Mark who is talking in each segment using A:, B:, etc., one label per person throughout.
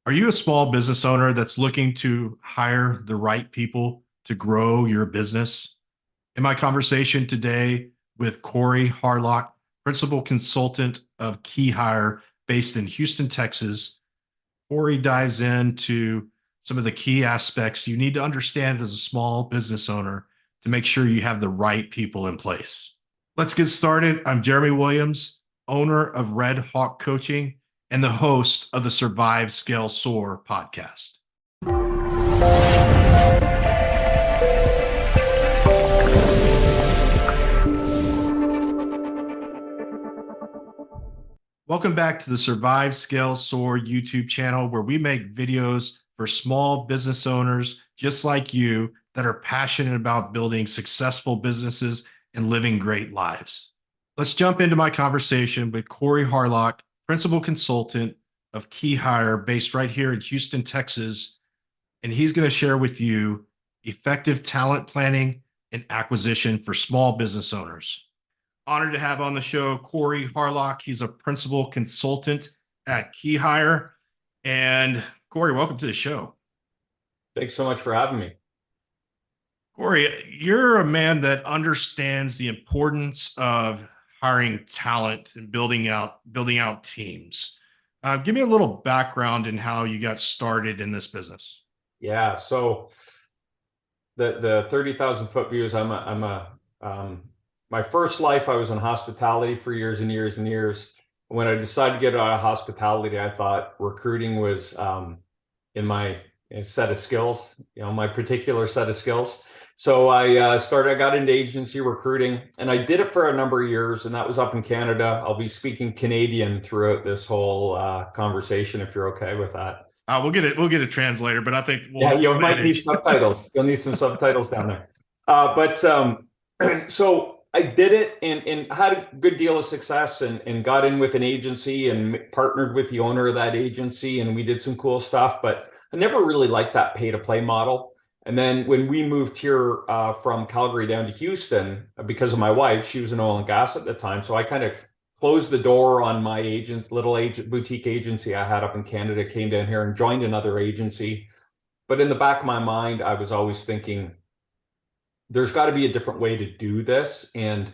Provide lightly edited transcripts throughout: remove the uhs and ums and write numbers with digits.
A: Are you a small business owner that's looking to hire the right people to grow your business? In my conversation today with Corey Harlock, principal consultant of KeyHire based in Houston, Texas, Corey dives into some of the key aspects you need to understand as a small business owner to make sure you have the right people in place. Let's get started. I'm Jeremy Williams, owner of Red Hawk Coaching and the host of the Survive Scale Soar podcast. Welcome back to the Survive Scale Soar YouTube channel, where we make videos for small business owners just like you that are passionate about building successful businesses and living great lives. Let's jump into my conversation with Corey Harlock, principal consultant of KeyHire based right here in Houston, Texas. And he's going to share with you effective talent planning and acquisition for small business owners. Honored to have on the show Corey Harlock. He's a principal consultant at KeyHire. And Corey, welcome to the show.
B: Thanks so much for having me.
A: Corey, you're a man that understands the importance of hiring talent and building out teams. Give me a little background in how you got started in this business.
B: Yeah, so the 30,000 foot views. My first life, I was in hospitality for years and years and years. When I decided to get out of hospitality, I thought recruiting was in my set of skills, my particular set of skills. So I got into agency recruiting, and I did it for a number of years, and that was up in Canada. I'll be speaking Canadian throughout this whole conversation, if you're okay with that.
A: We'll get a translator, but I think
B: you might need subtitles. You'll need some subtitles down there. So I did it and had a good deal of success and got in with an agency and partnered with the owner of that agency, and we did some cool stuff, but I never really liked that pay to play model. And then when we moved here from Calgary down to Houston, because of my wife, she was in oil and gas at the time. So I kind of closed the door on my boutique agency I had up in Canada, came down here and joined another agency. But in the back of my mind, I was always thinking, there's got to be a different way to do this. And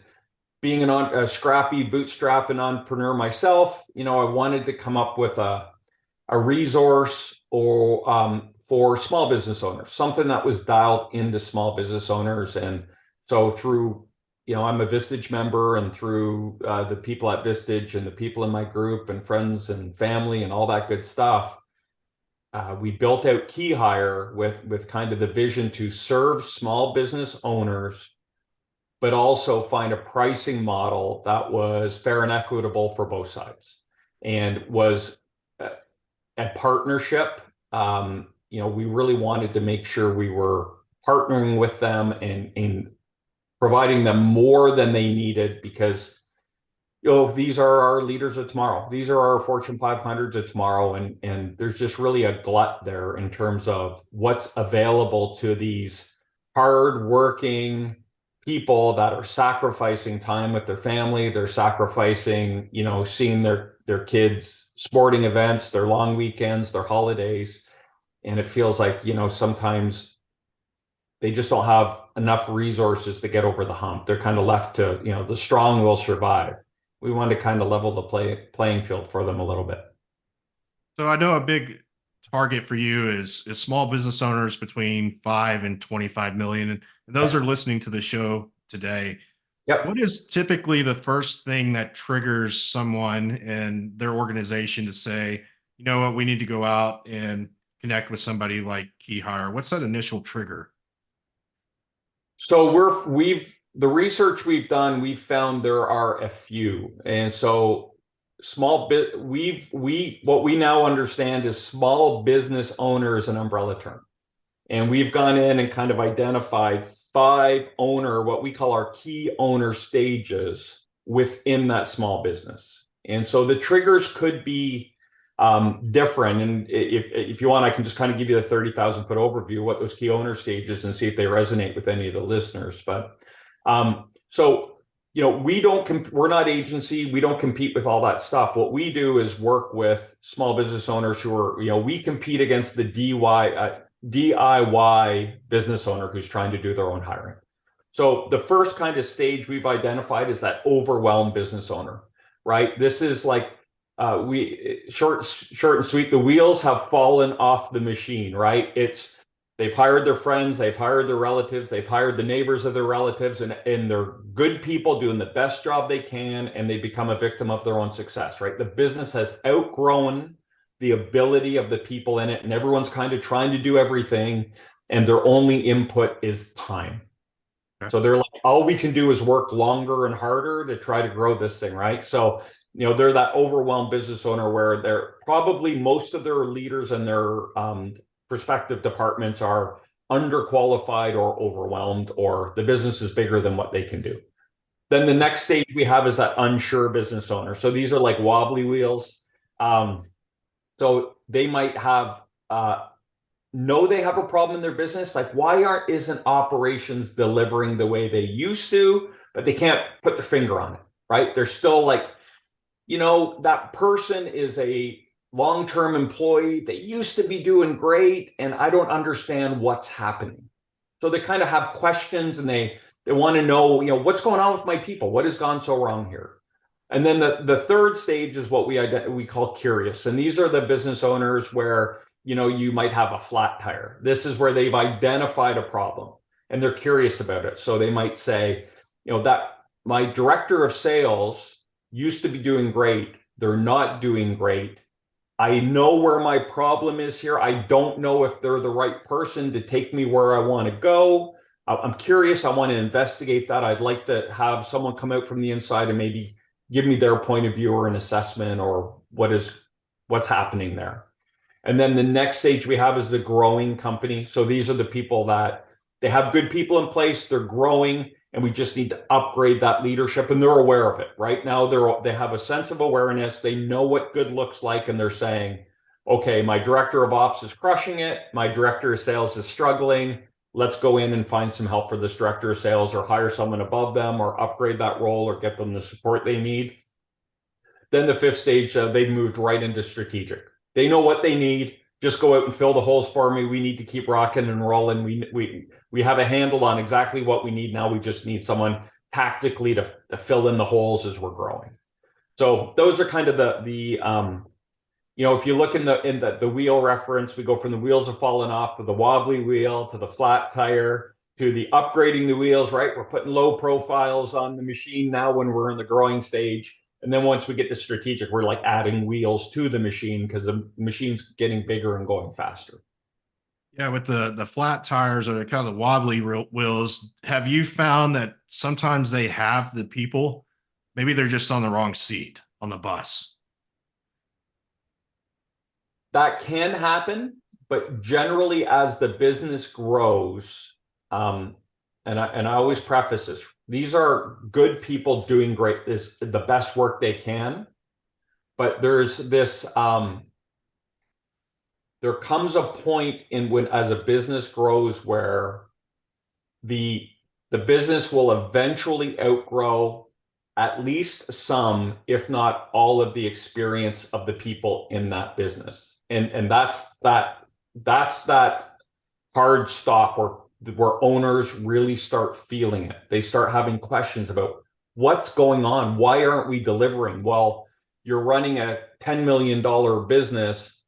B: being a scrappy bootstrapping entrepreneur myself, I wanted to come up with a resource for small business owners, something that was dialed into small business owners. And so through, I'm a Vistage member, and through the people at Vistage and the people in my group and friends and family and all that good stuff, we built out KeyHire with kind of the vision to serve small business owners, but also find a pricing model that was fair and equitable for both sides, and was a partnership. We really wanted to make sure we were partnering with them and providing them more than they needed, because these are our leaders of tomorrow. These are our Fortune 500s of tomorrow. And there's just really a glut there in terms of what's available to these hardworking people that are sacrificing time with their family. They're sacrificing, seeing their kids' sporting events, their long weekends, their holidays. And it feels like, sometimes they just don't have enough resources to get over the hump. They're kind of left to, the strong will survive. We want to kind of level the playing field for them a little bit.
A: So I know a big target for you is small business owners between 5 and 25 million. And those are listening to the show today.
B: Yep.
A: What is typically the first thing that triggers someone and their organization to say, you know what, we need to go out and connect with somebody like KeyHire? What's that initial trigger?
B: So the research we've done, we've found there are a few. And so what we now understand is small business owner is an umbrella term. And we've gone in and kind of identified 5 what we call our key owner stages within that small business. And so the triggers could be different. And if you want, I can just kind of give you the 30,000 foot overview of what those key owner stages and see if they resonate with any of the listeners. But so we're not agency. We don't compete with all that stuff. What we do is work with small business owners who are, we compete against the DIY business owner who's trying to do their own hiring. So the first kind of stage we've identified is that overwhelmed business owner, right? This is like, short and sweet. The wheels have fallen off the machine, right? They've hired their friends, they've hired their relatives, they've hired the neighbors of their relatives, and they're good people doing the best job they can, and they become a victim of their own success, right? The business has outgrown the ability of the people in it, and everyone's kind of trying to do everything, and their only input is time. Okay. So they're like, all we can do is work longer and harder to try to grow this thing, right? So, they're that overwhelmed business owner where they're probably most of their leaders and their prospective departments are underqualified or overwhelmed, or the business is bigger than what they can do. Then the next stage we have is that unsure business owner. So these are like wobbly wheels. So they might have know they have a problem in their business. Like, why isn't operations delivering the way they used to, but they can't put their finger on it, right? They're still like, that person is a long-term employee. They used to be doing great, and I don't understand what's happening. So they kind of have questions, and they want to know, what's going on with my people? What has gone so wrong here? And then the third stage is what we call curious. And these are the business owners where, you might have a flat tire. This is where they've identified a problem and they're curious about it. So they might say, that my director of sales used to be doing great. They're not doing great. I know where my problem is here. I don't know if they're the right person to take me where I want to go. I'm curious. I want to investigate that. I'd like to have someone come out from the inside and maybe give me their point of view or an assessment or what's happening there. And then the next stage we have is the growing company. So these are the people that they have good people in place. They're growing, and we just need to upgrade that leadership, and they're aware of it. Right now, they have a sense of awareness. They know what good looks like, and they're saying, okay, my director of ops is crushing it. My director of sales is struggling. Let's go in and find some help for this director of sales, or hire someone above them, or upgrade that role, or get them the support they need. Then the fifth stage, they've moved right into strategic. They know what they need. Just go out and fill the holes for me. We need to keep rocking and rolling. We have a handle on exactly what we need now. We just need someone tactically to fill in the holes as we're growing. So those are kind of the if you look in the wheel reference, we go from the wheels have fallen off to the wobbly wheel to the flat tire to the upgrading the wheels, right? We're putting low profiles on the machine now when we're in the growing stage. And then once we get to strategic, we're like adding wheels to the machine because the machine's getting bigger and going faster.
A: Yeah, with the flat tires or the kind of the wobbly wheels, have you found that sometimes they have the people, maybe they're just on the wrong seat on the bus?
B: That can happen, but generally as the business grows, and I always preface this, these are good people doing great, is the best work they can. But there's this, there comes a point when as a business grows where the business will eventually outgrow at least some, if not all, of the experience of the people in that business. And that's that hard stop where owners really start feeling it. They start having questions about what's going on. Why aren't we delivering? Well, you're running a $10 million business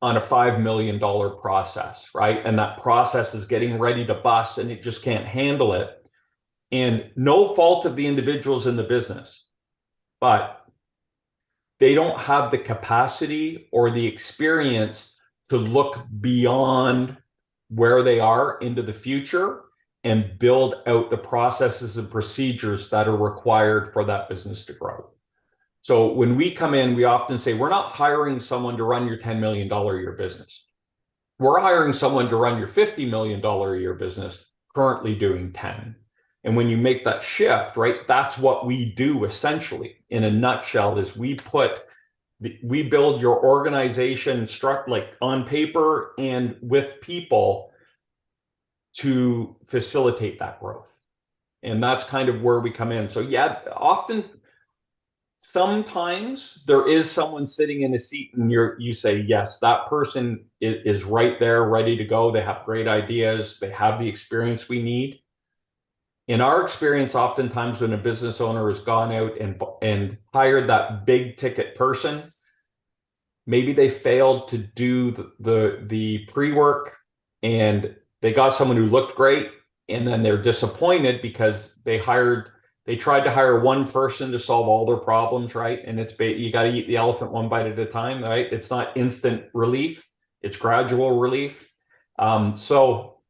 B: on a $5 million process, right? And that process is getting ready to bust and it just can't handle it. And no fault of the individuals in the business, but they don't have the capacity or the experience to look beyond where they are into the future and build out the processes and procedures that are required for that business to grow. So when we come in, we often say, we're not hiring someone to run your $10 million a year business. We're hiring someone to run your $50 million a year business, currently doing 10. And when you make that shift, right, that's what we do essentially in a nutshell is we build your organization like on paper and with people to facilitate that growth. And that's kind of where we come in. So yeah, sometimes there is someone sitting in a seat and you say, yes, that person is right there, ready to go. They have great ideas. They have the experience we need. In our experience, oftentimes when a business owner has gone out and hired that big ticket person, maybe they failed to do the pre-work and they got someone who looked great, and then they're disappointed because they tried to hire one person to solve all their problems, right? And you got to eat the elephant one bite at a time, right? It's not instant relief, it's gradual relief. So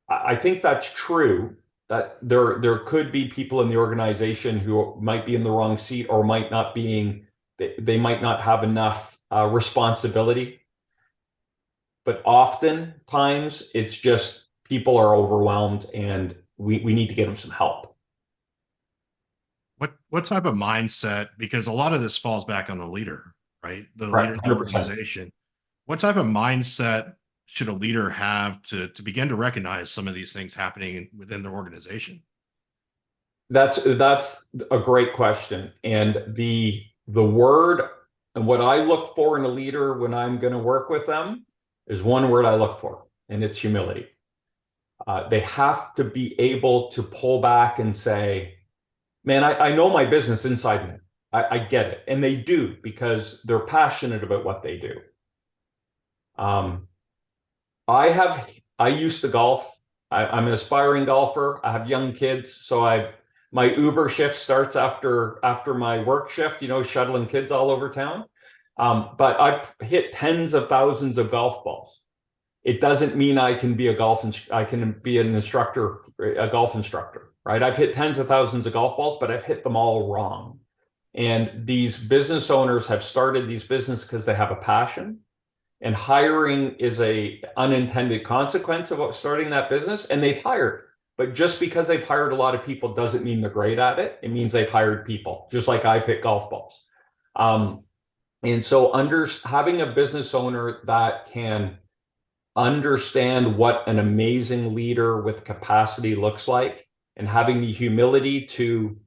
B: I think that's true, that there could be people in the organization who might be in the wrong seat or might not they might not have enough responsibility. But oftentimes it's just people are overwhelmed and we need to get them some help.
A: What type of mindset, because a lot of this falls back on the leader, right? The
B: Right,
A: leader of the
B: 100%.
A: organization. What type of mindset should a leader have to begin to recognize some of these things happening within their organization?
B: That's a great question. And the word and what I look for in a leader when I'm going to work with them is one word I look for, and it's humility. They have to be able to pull back and say, man, I know my business inside and out. I get it. And they do, because they're passionate about what they do. I used to golf. I'm an aspiring golfer. I have young kids. So my Uber shift starts after my work shift, shuttling kids all over town. But I've hit tens of thousands of golf balls. It doesn't mean I can be a golf instructor, right? I've hit tens of thousands of golf balls, but I've hit them all wrong. And these business owners have started these businesses because they have a passion, and hiring is a unintended consequence of starting that business, and they've hired. But just because they've hired a lot of people doesn't mean they're great at it. It means they've hired people, just like I've hit golf balls. And so having a business owner that can understand what an amazing leader with capacity looks like, and having the humility to,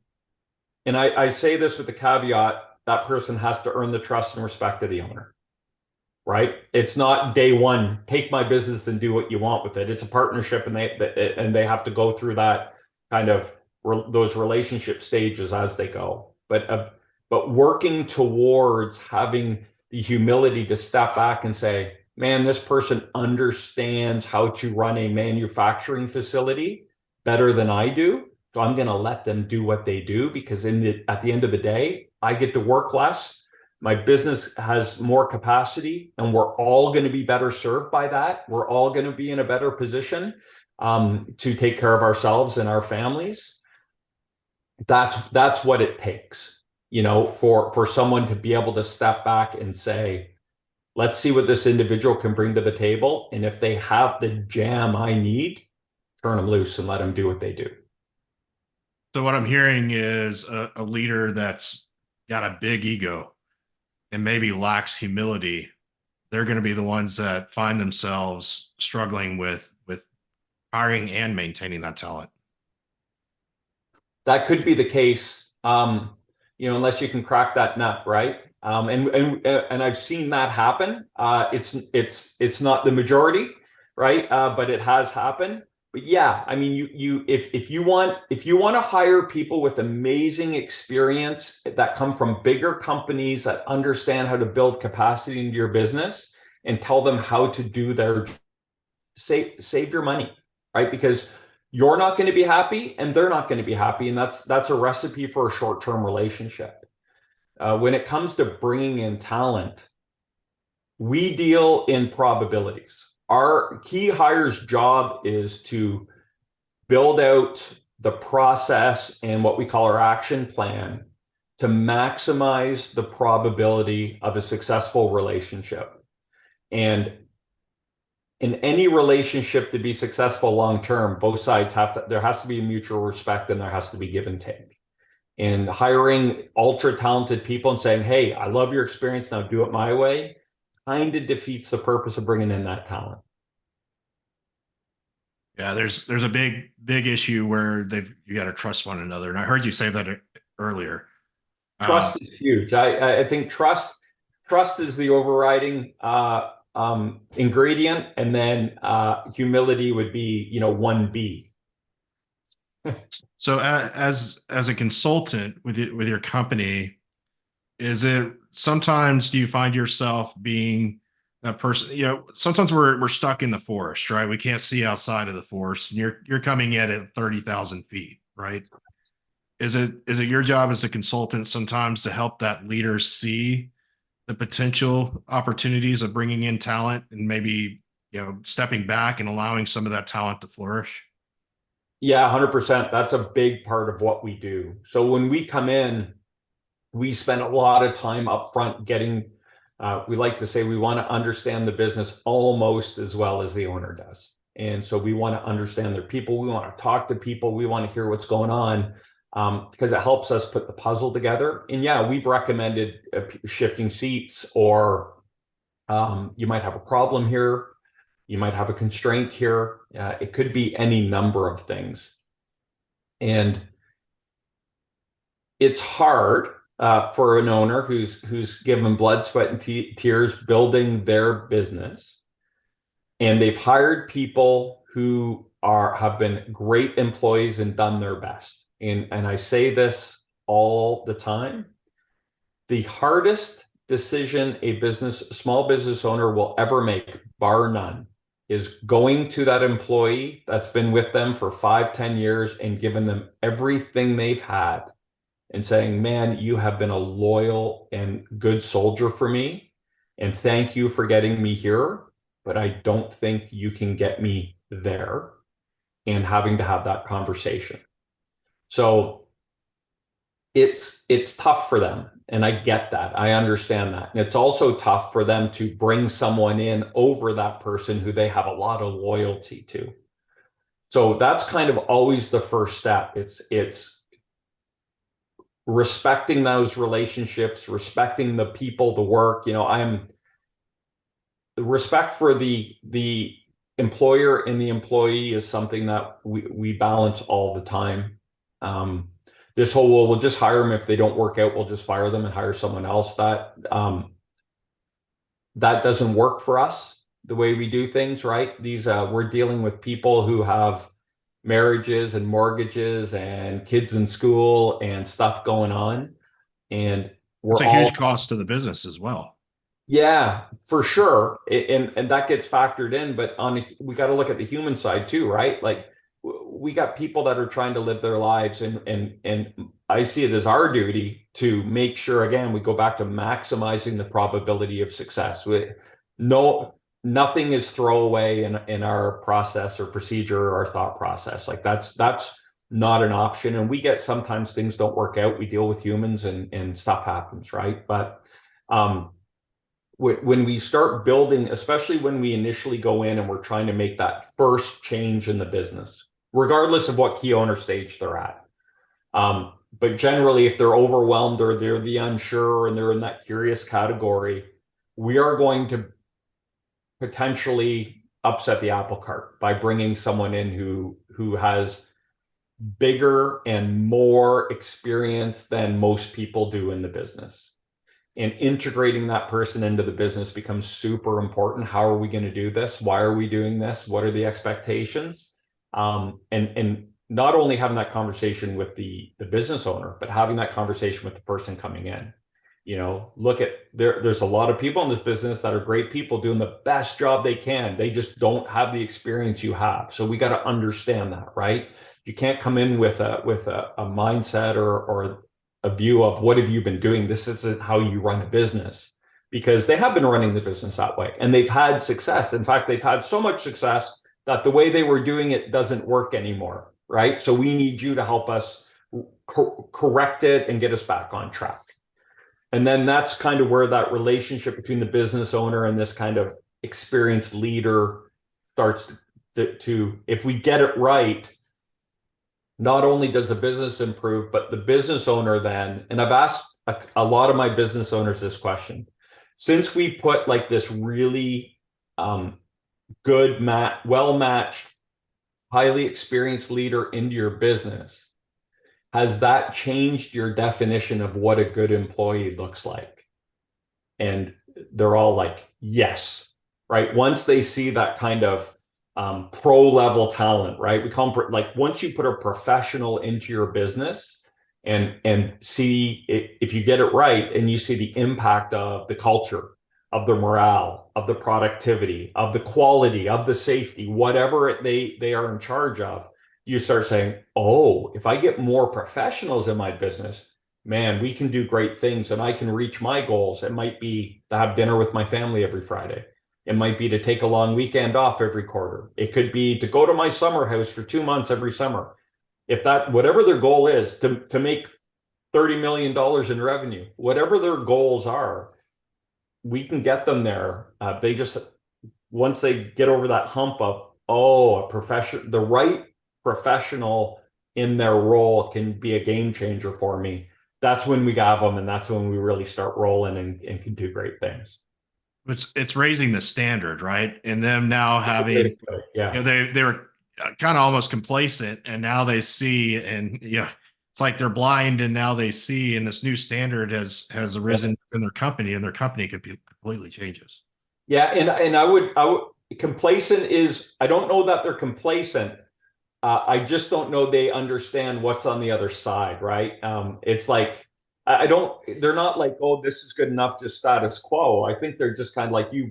B: and I say this with the caveat, that person has to earn the trust and respect of the owner, right? It's not day one, take my business and do what you want with it. It's a partnership, and they have to go through that kind of those relationship stages as they go. But working towards having the humility to step back and say, man, this person understands how to run a manufacturing facility better than I do. So I'm going to let them do what they do, because at the end of the day, I get to work less. My business has more capacity, and we're all going to be better served by that. We're all going to be in a better position to take care of ourselves and our families. That's what it takes, for someone to be able to step back and say, let's see what this individual can bring to the table. And if they have the jam I need, turn them loose and let them do what they do.
A: So what I'm hearing is a leader that's got a big ego and maybe lacks humility. They're going to be the ones that find themselves struggling with hiring and maintaining that talent.
B: That could be the case, unless you can crack that nut, right? And I've seen that happen. It's not the majority, right? But it has happened. But yeah, I mean, if you want to hire people with amazing experience that come from bigger companies that understand how to build capacity into your business, and tell them how to do save your money, right? Because you're not going to be happy and they're not going to be happy, and that's a recipe for a short-term relationship. When it comes to bringing in talent, we deal in probabilities. Our KeyHire's job is to build out the process and what we call our action plan to maximize the probability of a successful relationship. And in any relationship to be successful long-term, both sides there has to be mutual respect, and there has to be give and take. And hiring ultra talented people and saying, hey, I love your experience, now do it my way, kind of defeats the purpose of bringing in that talent.
A: Yeah, there's a big issue where you got to trust one another, and I heard you say that earlier.
B: Trust is huge. I think trust is the overriding ingredient, and then humility would be 1B.
A: So as a consultant with your company, is it sometimes do you find yourself being that person? Sometimes we're stuck in the forest, right? We can't see outside of the forest, and you're coming in at 30,000 feet, right? Is it your job as a consultant sometimes to help that leader see the potential opportunities of bringing in talent and maybe stepping back and allowing some of that talent to flourish?
B: Yeah, 100%. That's a big part of what we do. So when we come in, we spend a lot of time up front getting, we like to say we want to understand the business almost as well as the owner does. And so we want to understand their people. We want to talk to people. We want to hear what's going on, because it helps us put the puzzle together. And yeah, we've recommended shifting seats, or you might have a problem here. You might have a constraint here. It could be any number of things. And it's hard for an owner who's given blood, sweat, and tears building their business. And they've hired people who have been great employees and done their best. And I say this all the time. The hardest decision a small business owner will ever make, bar none, is going to that employee that's been with them for 5-10 years and given them everything they've had and saying, man, you have been a loyal and good soldier for me, and thank you for getting me here, but I don't think you can get me there, and having to have that conversation. So it's tough for them. And I get that. I understand that. And it's also tough for them to bring someone in over that person who they have a lot of loyalty to. So that's kind of always the first step. It's respecting those relationships, respecting the people, the work. The respect for the employer and the employee is something that we balance all the time. This whole, well, we'll just hire them. If they don't work out, we'll just fire them and hire someone else. That doesn't work for us, the way we do things, right? We're dealing with people who have marriages and mortgages and kids in school and stuff going on. And
A: It's a huge cost to the business as well.
B: Yeah, for sure. And that gets factored in, but we got to look at the human side too, right? Like, we got people that are trying to live their lives, and I see it as our duty to make sure, again, we go back to maximizing the probability of success. Nothing is throwaway in our process or procedure or our thought process. Like that's not an option. And we get, sometimes things don't work out. We deal with humans and stuff happens, right? But when we start building, especially when we initially go in and we're trying to make that first change in the business, regardless of what key owner stage they're at. But generally, if they're overwhelmed or they're the unsure and they're in that curious category, we are going to potentially upset the apple cart by bringing someone in who has bigger and more experience than most people do in the business. And integrating that person into the business becomes super important. How are we going to do this? Why are we doing this? What are the expectations? And not only having that conversation with the business owner, but having that conversation with the person coming in. Look at there's a lot of people in this business that are great people doing the best job they can. They just don't have the experience you have. So we got to understand that, right? You can't come in with a mindset or a view of what have you been doing? This isn't how you run a business, because they have been running the business that way and they've had success. In fact, they've had so much success that the way they were doing it doesn't work anymore, right? So we need you to help us correct it and get us back on track. And then that's kind of where that relationship between the business owner and this kind of experienced leader starts to if we get it right, not only does the business improve, but the business owner then, and I've asked a lot of my business owners this question, since we put like this really good, well-matched highly experienced leader into your business, has that changed your definition of what a good employee looks like? And they're all like, yes, right? Once they see that kind of pro level talent, right? We call them like, once you put a professional into your business and see it, if you get it right and you see the impact of the culture, of the morale, of the productivity, of the quality, of the safety, whatever they are in charge of, you start saying, oh, if I get more professionals in my business, man, we can do great things and I can reach my goals. It might be to have dinner with my family every Friday. It might be to take a long weekend off every quarter. It could be to go to my summer house for 2 months every summer. If that, whatever their goal is, to make $30 million in revenue, whatever their goals are, we can get them there. They just, once they get over that hump of, oh, the right professional in their role can be a game changer for me. That's when we have them, and that's when we really start rolling and can do great things.
A: It's raising the standard, right? And them now having,
B: yeah,
A: they were kind of almost complacent, and now they see, and it's like they're blind, and now they see, and this new standard has arisen in their company, and their company could be completely changes.
B: Yeah, and I would complacent is, I don't know that they're complacent. I just don't know they understand what's on the other side, right? It's like, they're not like, oh, this is good enough, just status quo. I think they're just kind of like you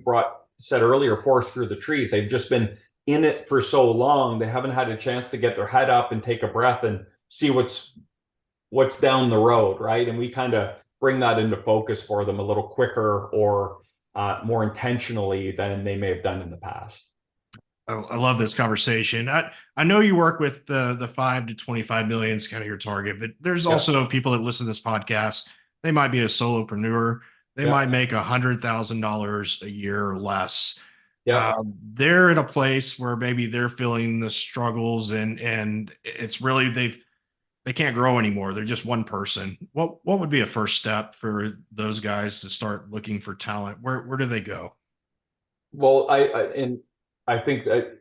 B: said earlier, forest through the trees. They've just been in it for so long. They haven't had a chance to get their head up and take a breath and see what's down the road, right? And we kind of bring that into focus for them a little quicker or more intentionally than they may have done in the past.
A: I love this conversation. I know you work with the 5 to 25 million is kind of your target, but there's also people that listen to this podcast. They might be a solopreneur. They might make $100,000 a year or less. They're in a place where maybe they're feeling the struggles and it's really, they can't grow anymore. They're just one person. What would be a first step for those guys to start looking for talent? Where do they go?
B: Well, I think that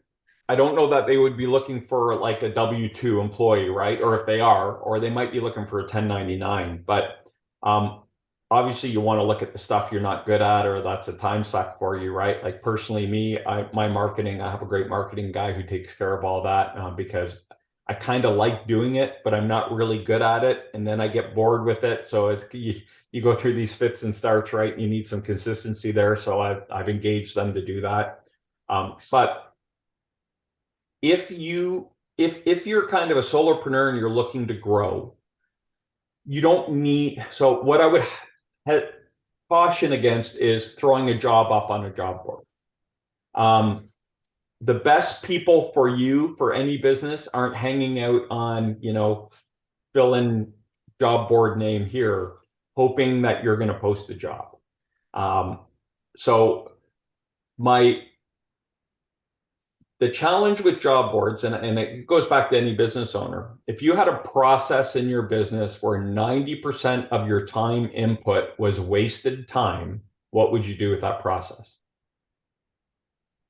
B: I don't know that they would be looking for like a W-2 employee, right? Or if they are, or they might be looking for a 1099. But obviously you want to look at the stuff you're not good at, or that's a time suck for you, right? Like personally, my marketing, I have a great marketing guy who takes care of all that because I kind of like doing it, but I'm not really good at it. And then I get bored with it. So it's, you go through these fits and starts, right? You need some consistency there. So I've engaged them to do that. But if you're kind of a solopreneur and you're looking to grow, you don't need, so what I would caution against is throwing a job up on a job board. The best people for you for any business aren't hanging out on, fill in job board name here, hoping that you're going to post a job. So the challenge with job boards, and it goes back to any business owner, if you had a process in your business where 90% of your time input was wasted time, what would you do with that process?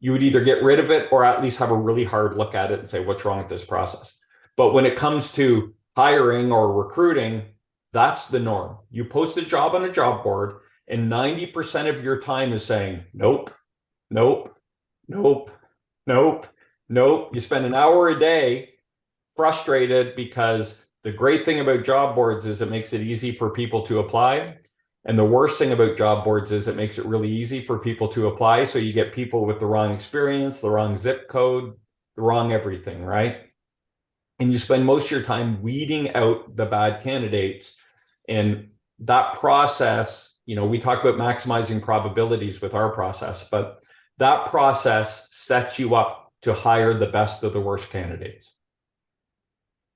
B: You would either get rid of it or at least have a really hard look at it and say, what's wrong with this process? But when it comes to hiring or recruiting, that's the norm. You post a job on a job board and 90% of your time is saying, nope, nope, nope, nope, nope. You spend an hour a day frustrated because the great thing about job boards is it makes it easy for people to apply. And the worst thing about job boards is it makes it really easy for people to apply. So you get people with the wrong experience, the wrong zip code, the wrong everything, right? And you spend most of your time weeding out the bad candidates. And that process, we talk about maximizing probabilities with our process, but that process sets you up to hire the best of the worst candidates.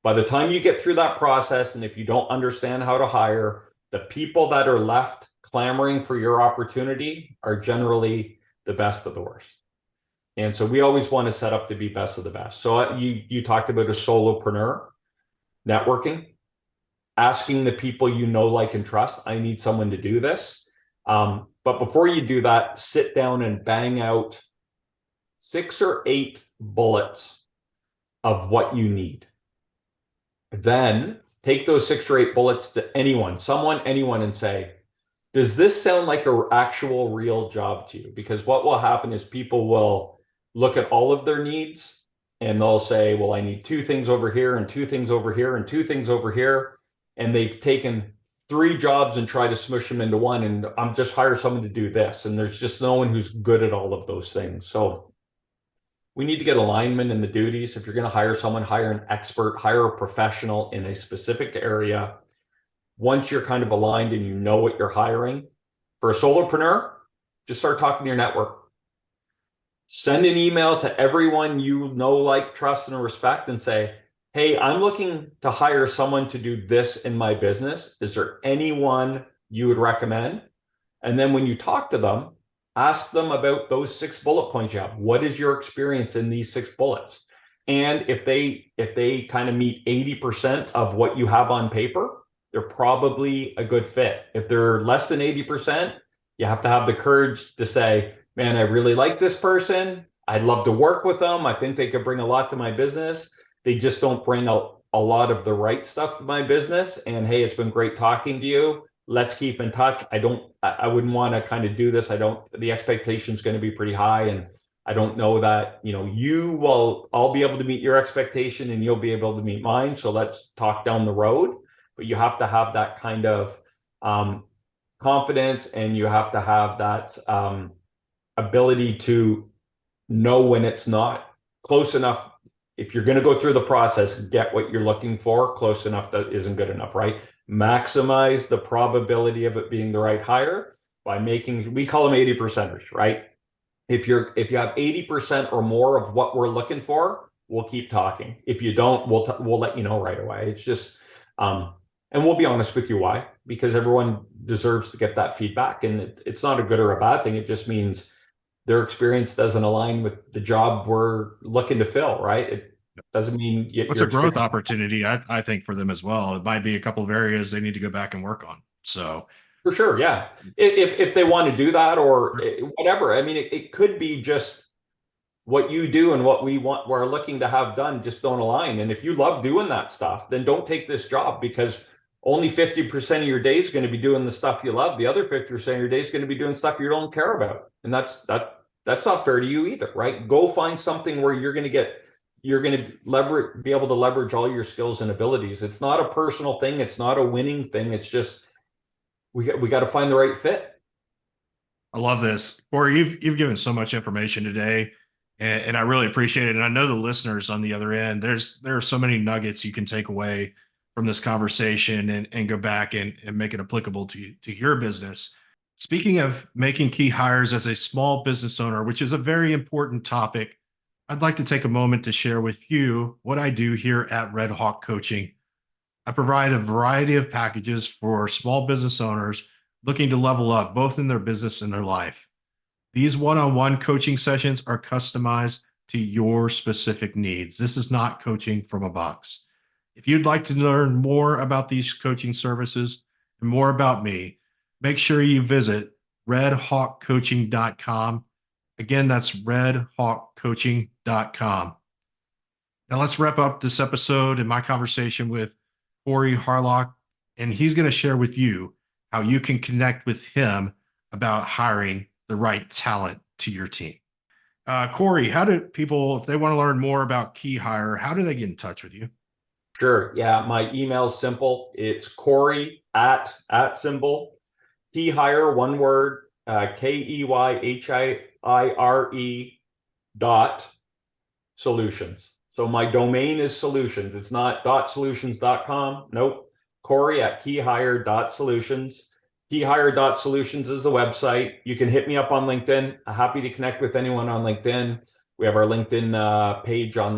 B: By the time you get through that process, and if you don't understand how to hire, the people that are left clamoring for your opportunity are generally the best of the worst. And so we always want to set up to be best of the best. So you talked about a solopreneur, networking, asking the people you know, like, and trust, I need someone to do this. But before you do that, sit down and bang out 6 or 8 bullets of what you need. Then take those 6 or 8 bullets to anyone, and say, does this sound like an actual real job to you? Because what will happen is people will look at all of their needs and they'll say, well, I need 2 things over here and 2 things over here and 2 things over here. And they've taken 3 jobs and tried to smush them into one. And I'm just hire someone to do this. And there's just no one who's good at all of those things. So we need to get alignment in the duties. If you're going to hire someone, hire an expert, hire a professional in a specific area. Once you're kind of aligned and you know what you're hiring, for a solopreneur, just start talking to your network. Send an email to everyone you know, like, trust, and respect and say, hey, I'm looking to hire someone to do this in my business. Is there anyone you would recommend? And then when you talk to them, ask them about those 6 bullet points you have. What is your experience in these 6 bullets? And if they kind of meet 80% of what you have on paper, they're probably a good fit. If they're less than 80%, you have to have the courage to say, man, I really like this person. I'd love to work with them. I think they could bring a lot to my business. They just don't bring a lot of the right stuff to my business. And hey, it's been great talking to you. Let's keep in touch. I wouldn't want to kind of do this. The expectation is going to be pretty high. And I don't know that, I'll be able to meet your expectation and you'll be able to meet mine. So let's talk down the road. But you have to have that kind of confidence, and you have to have that ability to know when it's not close enough. If you're going to go through the process, get what you're looking for. Close enough that isn't good enough, right? Maximize the probability of it being the right hire by we call them 80%ers, right? If you have 80% or more of what we're looking for, we'll keep talking. If you don't, we'll let you know right away. It's just, and we'll be honest with you why, because everyone deserves to get that feedback, and it's not a good or a bad thing. It just means their experience doesn't align with the job we're looking to fill, right? It doesn't mean
A: it's a growth opportunity, I think, for them as well. It might be a couple of areas they need to go back and work on. So
B: for sure, yeah. If they want to do that or whatever, I mean, it could be just what you do and what we're looking to have done just don't align. And if you love doing that stuff, then don't take this job, because only 50% of your day is going to be doing the stuff you love. The other 50% of your day is going to be doing stuff you don't care about. And that's not fair to you either, right? Go find something where you're going to be able to leverage all your skills and abilities. It's not a personal thing. It's not a winning thing. It's just, we got to find the right fit.
A: I love this. Corey, you've given so much information today, and I really appreciate it. And I know the listeners on the other end, there are so many nuggets you can take away from this conversation and go back and make it applicable to your business. Speaking of making key hires as a small business owner, which is a very important topic, I'd like to take a moment to share with you what I do here at Red Hawk Coaching. I provide a variety of packages for small business owners looking to level up both in their business and their life. These one-on-one coaching sessions are customized to your specific needs. This is not coaching from a box. If you'd like to learn more about these coaching services and more about me, make sure you visit redhawkcoaching.com. Again, that's redhawkcoaching.com. Now let's wrap up this episode and my conversation with Corey Harlock, and he's going to share with you how you can connect with him about hiring the right talent to your team. Corey, how do people, if they want to learn more about KeyHire, how do they get in touch with you?
B: Sure. Yeah. My email's simple. It's Corey at symbol KeyHire, one word, KEYHIRE.solutions. So my domain is solutions. It's not .solutions.com. Nope. Corey at KeyHire.solutions. KeyHire.solutions is the website. You can hit me up on LinkedIn. I'm happy to connect with anyone on LinkedIn. We have our LinkedIn page on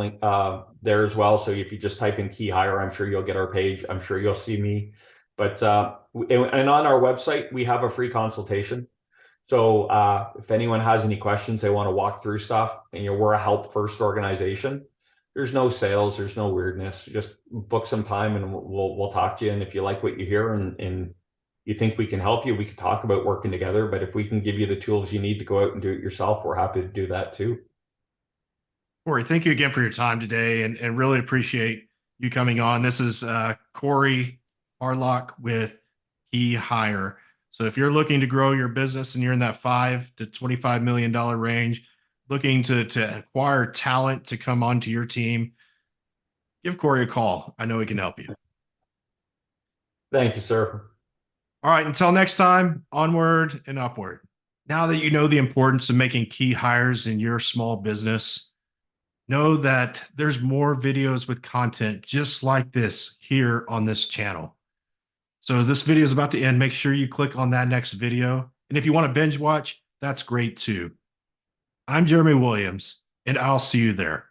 B: there as well. So if you just type in KeyHire, I'm sure you'll get our page. I'm sure you'll see me. But and on our website, we have a free consultation. So if anyone has any questions, they want to walk through stuff, and we're a help first organization. There's no sales, there's no weirdness. Just book some time and we'll talk to you. And if you like what you hear and you think we can help you, we can talk about working together. But if we can give you the tools you need to go out and do it yourself, we're happy to do that too.
A: Corey, thank you again for your time today and really appreciate you coming on. This is Corey Harlock with KeyHire. So if you're looking to grow your business and you're in that $5 to $25 million range, looking to acquire talent to come onto your team, give Corey a call. I know he can help you.
B: Thank you, sir.
A: All right, until next time, onward and upward. Now that you know the importance of making key hires in your small business, know that there's more videos with content just like this here on this channel. So this video is about to end. Make sure you click on that next video. And if you want to binge watch, that's great too. I'm Jeremy Williams, and I'll see you there.